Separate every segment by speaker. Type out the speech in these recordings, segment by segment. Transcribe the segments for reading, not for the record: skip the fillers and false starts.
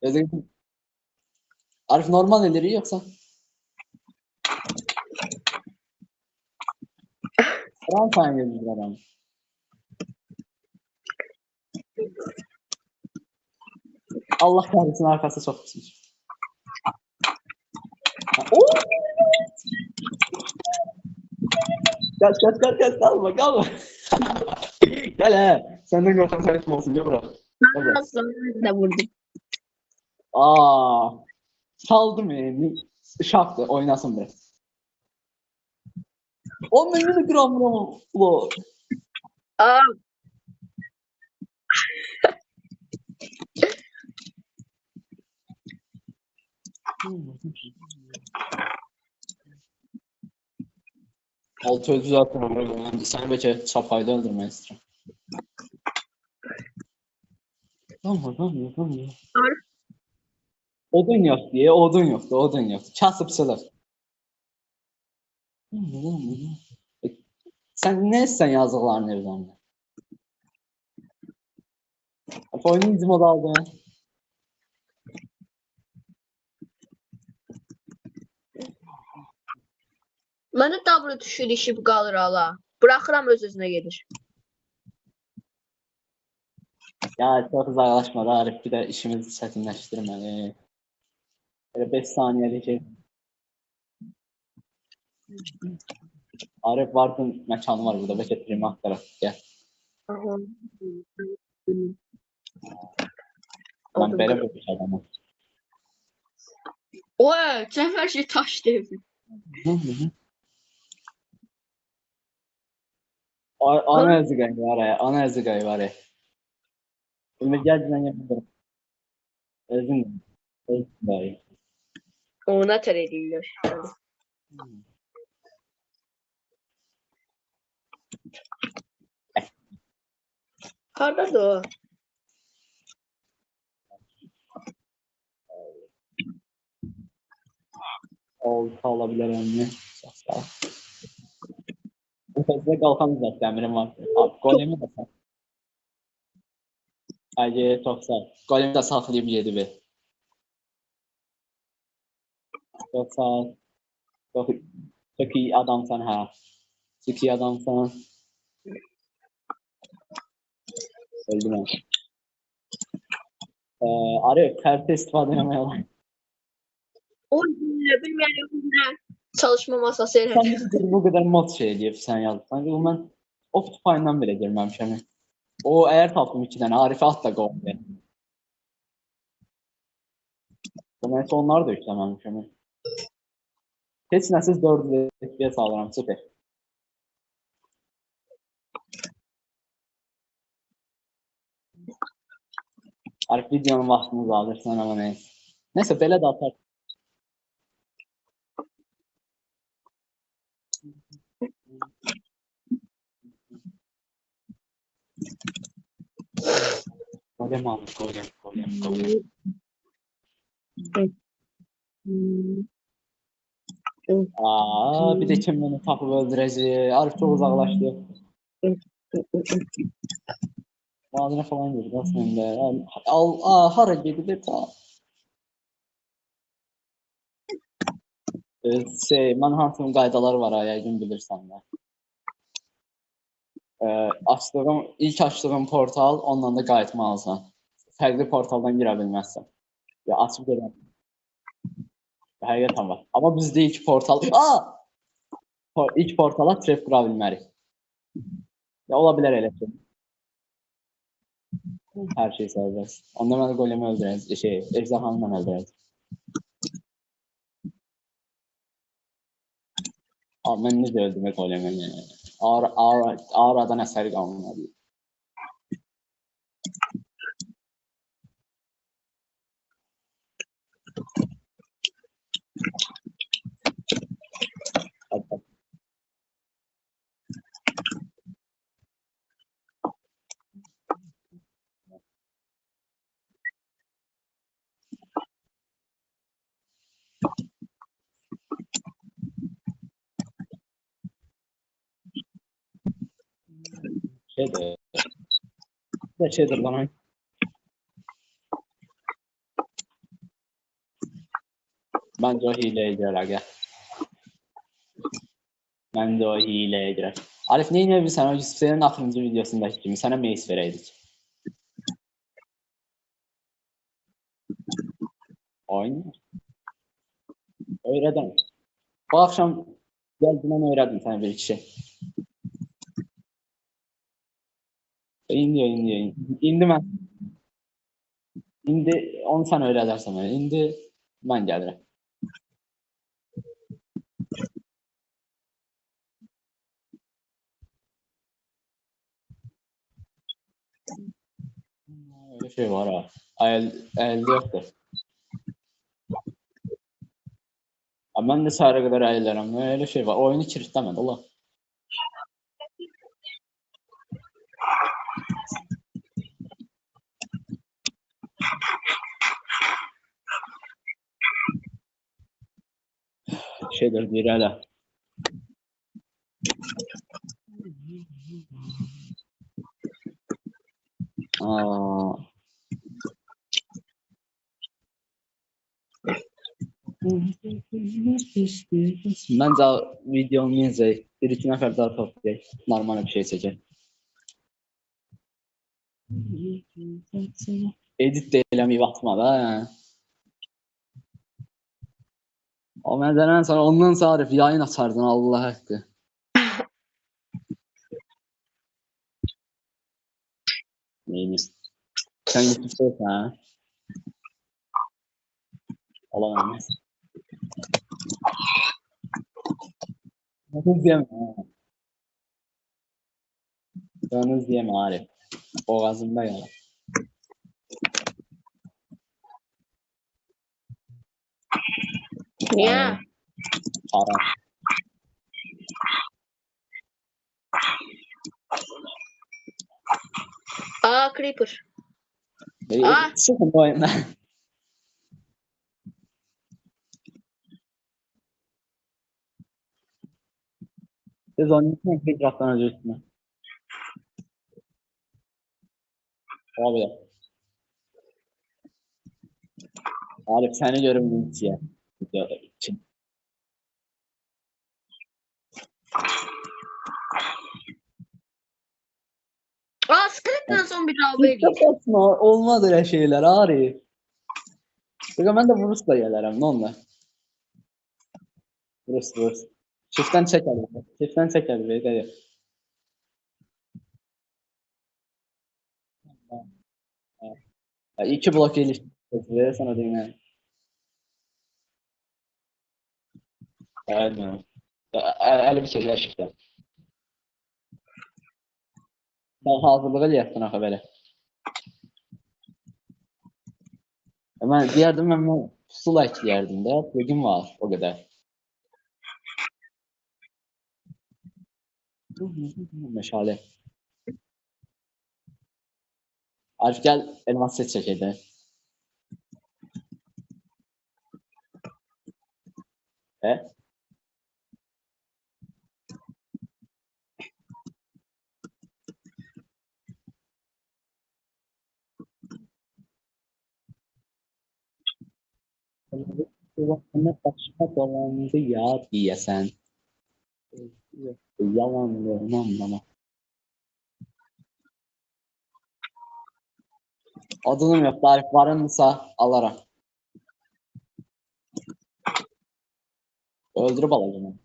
Speaker 1: Özür Arif normal edirik yoxsa? Fransanı gözləyirəm. Allah kahretsin arkası çok pismiş. Kaç kalma. Gel he. Senden korkan sayısın olsun gel bırak.
Speaker 2: Sonra da vurdum.
Speaker 1: Saldım yani. Şaktı oynasın biraz. 10 miligram bu.
Speaker 2: Aa,
Speaker 1: Altı öldü zaten ama sen belki çapayda öldürmek istiyorum. Tamam. Odun yok diye, odun yoktu. Kasıp sılır. Sen ne sen yazıqlarını evləndə? Oyunun izin modu aldın.
Speaker 2: mənə W tuşu ilişib qalır hala. Bıraxıram öz-özünə gedir.
Speaker 1: Ya çok uzaklaşmadı Arif, bir de işimizi çətinləşdirməli. Böyle 5 saniyəlik şey. Arif Vardın məkanı var burada, belki primat taraf. Gel. Ben belə bir adamım.
Speaker 2: Oy, sən hər şey taş devri.
Speaker 1: Ana əziqəyi var ya. Şimdi gəldən yapıyorum. Özün de.
Speaker 2: Ona tər edirlər. Hardadır o?
Speaker 1: Olta olabilirim mi? Sağ ol. Bu fazla kalkan uzat demirim var. Abi golemi de sağ. Haydi çok sağ ol. Golemi de saklayıp yedi bir. Çok sağ ol. Çok iyi adamsan ha. Çok iyi adamsan. Öldüm ben. Arif, karte istifade etmeyelim.
Speaker 2: O bilməyən çalışma masası elə.
Speaker 1: Sen bu kadar mod şey edip sen yazdın. Sanki bu ben Optifine'dan bile girmemişim. O eğer tapdım 2 tane Arif'e at da gol be. Neyse onlar da yüklememişim. Heç nəsiz 4 FPS alıram, süper. Arif videonun vaxtını alırsan ama neyse. Neyse belə də atar. Golem almış, golem. Bir de kim beni tapıp öldürəcək? Arif çok uzaklaştı. Madine falan girdi aslında. Hara gedib ta. Manhunt'ın qaydaları var, yəqin bilirsən də. İlk açdığım portal, ondan da qayıtmalısan. Fərqli portaldan girə bilməzsən. Ya açıb gedən. Həqiqətən var. Amma bizdə ilk portal... İlk portala trap qura bilmərik. Ya ola bilər elə ki. Hər şey sərbəst. Onda mən golemi öldürəcəm. Ejderhanı mən öldürəcəm. Mən necə öldürmək golemi? Ağradan əsəri qalmadı. Şeydir bana. Məncə o hiləyə girər, aga. Məncə o hiləyə girər. Arif, nə edə bilirsən? O Yusuf'un axırıncı videosundakı kimi sənə meys verəydik. Oyun. Öyrədəm. Bu axşam gəldimən öyrədim sənə bir iki şey. İndi mən. İndi onu sən öyrədərsən mənə. İndi mən gəlirəm. Öyle şey var ha. Əldə yoxdur. Mən də səhərə qədər əyillərəm. Öyle şey var. Oyunu kilitləmədi ola. Şeyler deyir hələ. Məncə videonun necə bir-iki nəfər daha toplayaq. Normal bir şey çəkək. Edit də eləməyib atma da. O məncədən sonra ondan sonra Arif yayın açardın Allah haqqı. Neyiniz? Sen YouTube'dasın ha? Olamaz. Nasıl diyemem ha? Yalnız diyemem Arif. Boğazımda yalan.
Speaker 2: Niye?
Speaker 1: Para.
Speaker 2: Aa, Creeper. Aa.
Speaker 1: Sıkın bu oyundan. Siz onun için Minecraft'tan özürsünüz. Abi. Arif seni görüm linçiye. Videoda için.
Speaker 2: Aa, Skeleton zombi abi.
Speaker 1: Yapasın olmaz öyle şeyler Arif. Bakın ben de Bruce'la gelirim ne onlar. Bruce. Çiftten çeker. Çiftten çeker be dedi. Ya, 2 blok ilişkisi sana diyeyim yani. Aynen. Öyle bir şeyler şiften. Sen hazırlığı eləyəsən axı belə. Mən deyərdim, mən pusula ekləyərdim də, plugin var, o qədər. Meşale. Arif, gəl, elmas set çəkək də. Bana başka dolandı ya diyesen. Yalanlığını anlama. Adını yok, tarif varınsa alaram. Öldürüp alacağım.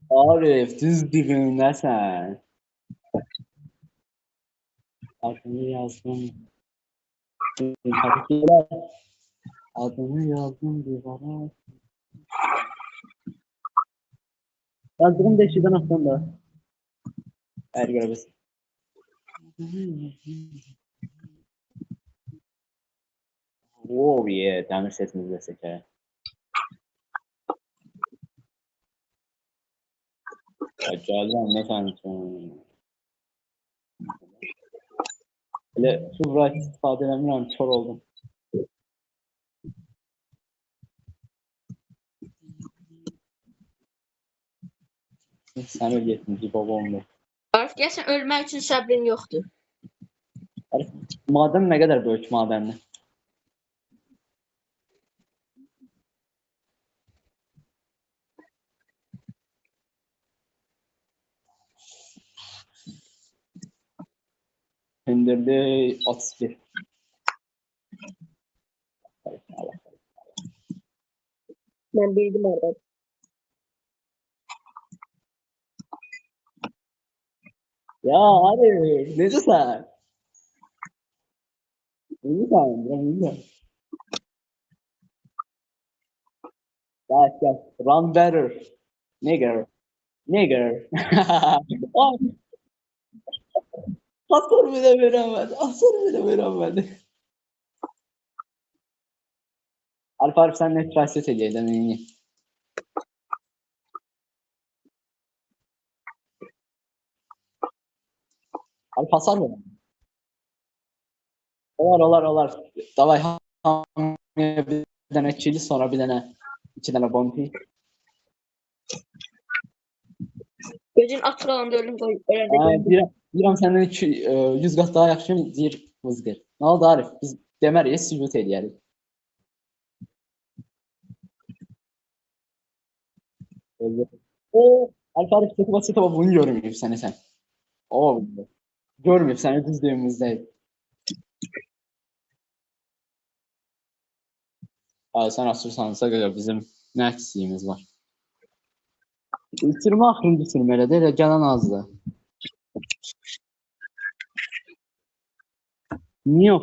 Speaker 1: Arif, düz dibimde sen. Adını yazdım. Adını yazdım duvara. Yazdığım deşiden attan da. Eğer görebilirsin. Oh yeah, demir sesimizi de seçer. Acayip ne sanıyorsun? Böyle Fulbright istifade edemiyorum, kör oldum. Sen öleceksin, bir baba oldu.
Speaker 2: Arif, gəlsən ölmək üçün səbrin yoxdur.
Speaker 1: Maden nə qədər böyük madəndir? Hündürlüğü 31.
Speaker 2: Mən bildim orada.
Speaker 1: Ya hadi necəsən? İyiyim. Gel. Run better. Nigger. Ay, hasar bile veremedi. Arif sen ne translet ediyordun iyi. Arif hasar mı? Olar. Davay bir tane çili sonra bir tane iki tane bounty.
Speaker 2: Gözün açıq olanda ölüm
Speaker 1: Deyirəm səndən 100 qat daha yaxşıyım, deyir vızqır. Nə oldu Arif? Biz demərək, sübut edərik. Arif Çetin bunu görməyib səni sən. O, görməyib səni düzdüyümüzdəyib. Sən açırsansa görə bizim nə əksiyimiz var? İtirmə axırıncı film elədir, elə gələn azdır. Niyə